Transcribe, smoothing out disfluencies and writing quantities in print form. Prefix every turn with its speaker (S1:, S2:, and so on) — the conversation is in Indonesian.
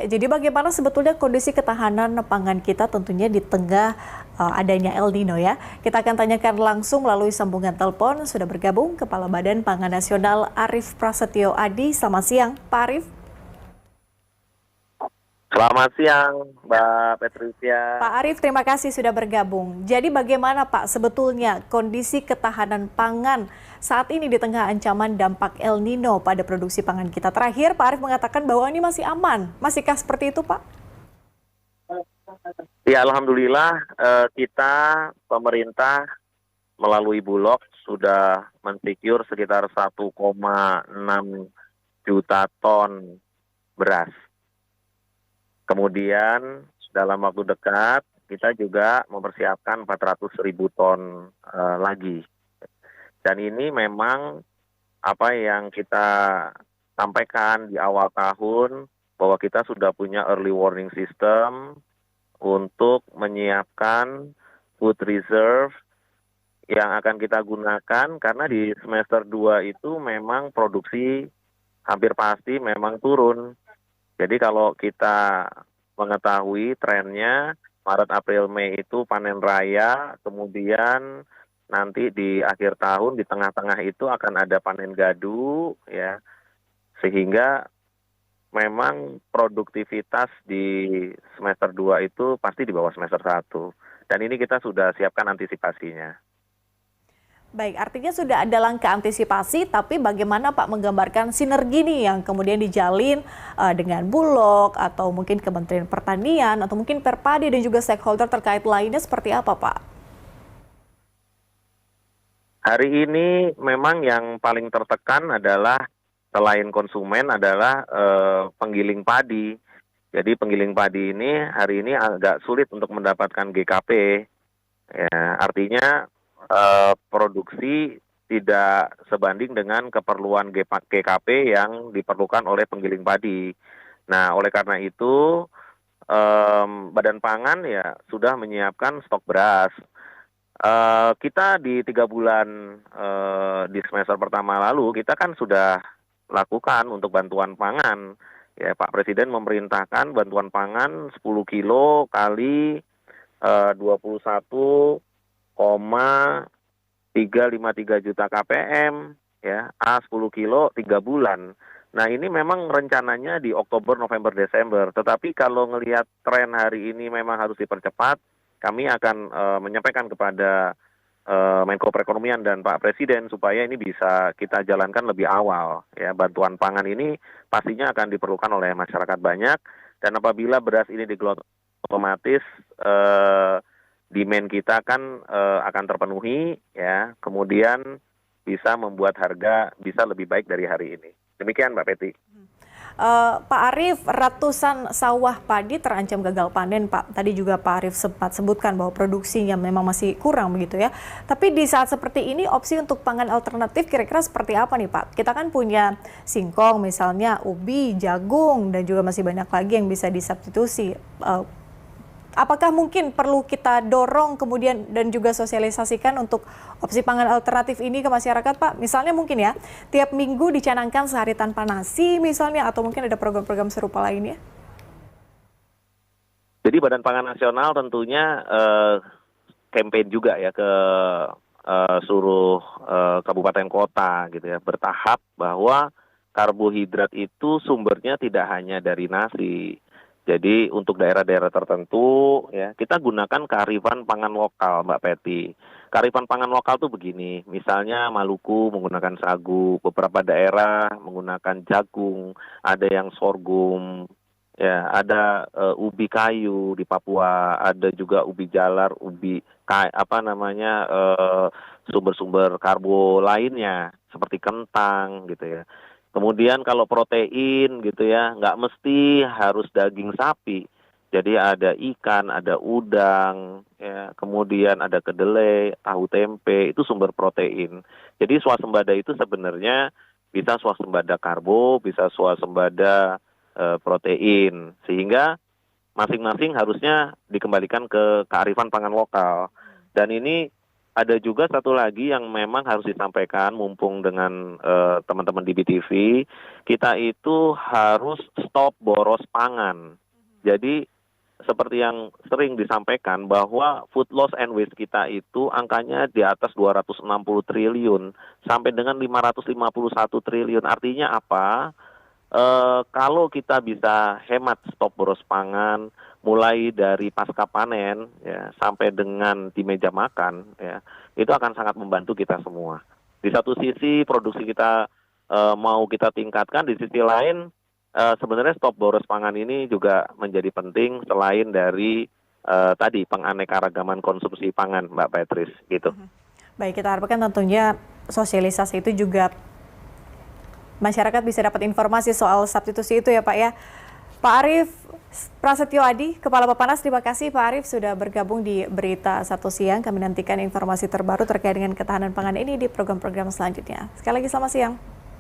S1: Oke, jadi bagaimana sebetulnya kondisi ketahanan pangan kita tentunya di tengah adanya El Nino ya. Kita akan tanyakan langsung melalui sambungan telepon. Sudah bergabung Kepala Badan Pangan Nasional Arief Prasetyo Adi. Selamat siang, Pak Arief.
S2: Selamat siang, Mbak Patricia.
S1: Pak Arief, terima kasih sudah bergabung. Jadi bagaimana Pak sebetulnya kondisi ketahanan pangan saat ini di tengah ancaman dampak El Nino pada produksi pangan kita? Terakhir Pak Arief mengatakan bahwa ini masih aman. Masihkah seperti itu Pak?
S2: Ya, alhamdulillah kita pemerintah melalui Bulog sudah mensecure sekitar 1,6 juta ton beras. Kemudian dalam waktu dekat kita juga mempersiapkan 400.000 ton lagi. Dan ini memang apa yang kita sampaikan di awal tahun bahwa kita sudah punya early warning system untuk menyiapkan food reserve yang akan kita gunakan karena di semester 2 itu memang produksi hampir pasti memang turun. Jadi kalau kita mengetahui trennya Maret, April, Mei itu panen raya, kemudian nanti di akhir tahun di tengah-tengah itu akan ada panen gadu ya. Sehingga memang produktivitas di semester 2 itu pasti di bawah semester 1. Dan ini kita sudah siapkan antisipasinya.
S1: Baik, artinya sudah ada langkah antisipasi, tapi bagaimana Pak menggambarkan sinergi nih yang kemudian dijalin dengan Bulog atau mungkin Kementerian Pertanian atau mungkin Perpadi dan juga stakeholder terkait lainnya seperti apa Pak?
S2: Hari ini memang yang paling tertekan adalah selain konsumen adalah penggiling padi. Jadi penggiling padi ini hari ini agak sulit untuk mendapatkan GKP. Ya, artinya produksi tidak sebanding dengan keperluan GKP yang diperlukan oleh penggiling padi. Nah, oleh karena itu Badan Pangan ya sudah menyiapkan stok beras. Kita di 3 bulan di semester pertama lalu kita kan sudah lakukan untuk bantuan pangan. Ya, Pak Presiden memerintahkan bantuan pangan 10 kilo kali 21,353 juta KPM ya, A 10 kilo 3 bulan. Nah, ini memang rencananya di Oktober, November, Desember. Tetapi kalau ngelihat tren hari ini memang harus dipercepat, kami akan menyampaikan kepada Menko Perekonomian dan Pak Presiden supaya ini bisa kita jalankan lebih awal. Ya, bantuan pangan ini pastinya akan diperlukan oleh masyarakat banyak. Dan apabila beras ini digelontorkan otomatis demand kita kan akan terpenuhi, ya. Kemudian bisa membuat harga bisa lebih baik dari hari ini. Demikian, Mbak Peti.
S1: Pak Arief, ratusan sawah padi terancam gagal panen, Pak. Tadi juga Pak Arief sempat sebutkan bahwa produksinya memang masih kurang begitu ya. Tapi di saat seperti ini opsi untuk pangan alternatif kira-kira seperti apa nih Pak? Kita kan punya singkong misalnya, ubi, jagung, dan juga masih banyak lagi yang bisa disubstitusi. Apakah mungkin perlu kita dorong kemudian dan juga sosialisasikan untuk opsi pangan alternatif ini ke masyarakat Pak? Misalnya mungkin ya, tiap minggu dicanangkan sehari tanpa nasi misalnya, atau mungkin ada program-program serupa lainnya?
S2: Jadi Badan Pangan Nasional tentunya campaign juga ya ke seluruh kabupaten kota gitu ya, bertahap bahwa karbohidrat itu sumbernya tidak hanya dari nasi. Jadi untuk daerah-daerah tertentu ya kita gunakan kearifan pangan lokal, Mbak Peti. Kearifan pangan lokal tuh begini, misalnya Maluku menggunakan sagu, beberapa daerah menggunakan jagung, ada yang sorghum, ya ada ubi kayu di Papua, ada juga ubi jalar, sumber-sumber karbo lainnya seperti kentang gitu ya. Kemudian kalau protein gitu ya, nggak mesti harus daging sapi. Jadi ada ikan, ada udang, ya, kemudian ada kedelai, tahu tempe, itu sumber protein. Jadi swasembada itu sebenarnya bisa swasembada karbo, bisa swasembada protein. Sehingga masing-masing harusnya dikembalikan ke kearifan pangan lokal. Dan ini ada juga satu lagi yang memang harus disampaikan, mumpung dengan teman-teman di BTV, kita itu harus stop boros pangan. Jadi seperti yang sering disampaikan bahwa food loss and waste kita itu angkanya di atas 260 triliun sampai dengan 551 triliun. Artinya apa? Kalau kita bisa hemat stok boros pangan mulai dari pasca panen ya sampai dengan di meja makan ya, itu akan sangat membantu kita semua. Di satu sisi produksi kita mau kita tingkatkan, di sisi lain sebenarnya stok boros pangan ini juga menjadi penting selain dari tadi penganekaragaman konsumsi pangan, Mbak Patrice, gitu.
S1: Baik, kita harapkan tentunya sosialisasi itu juga masyarakat bisa dapat informasi soal substitusi itu ya Pak ya. Pak Arief Prasetyo Adi, Kepala Bappenas, terima kasih Pak Arief sudah bergabung di Berita Satu Siang. Kami nantikan informasi terbaru terkait dengan ketahanan pangan ini di program-program selanjutnya. Sekali lagi selamat siang.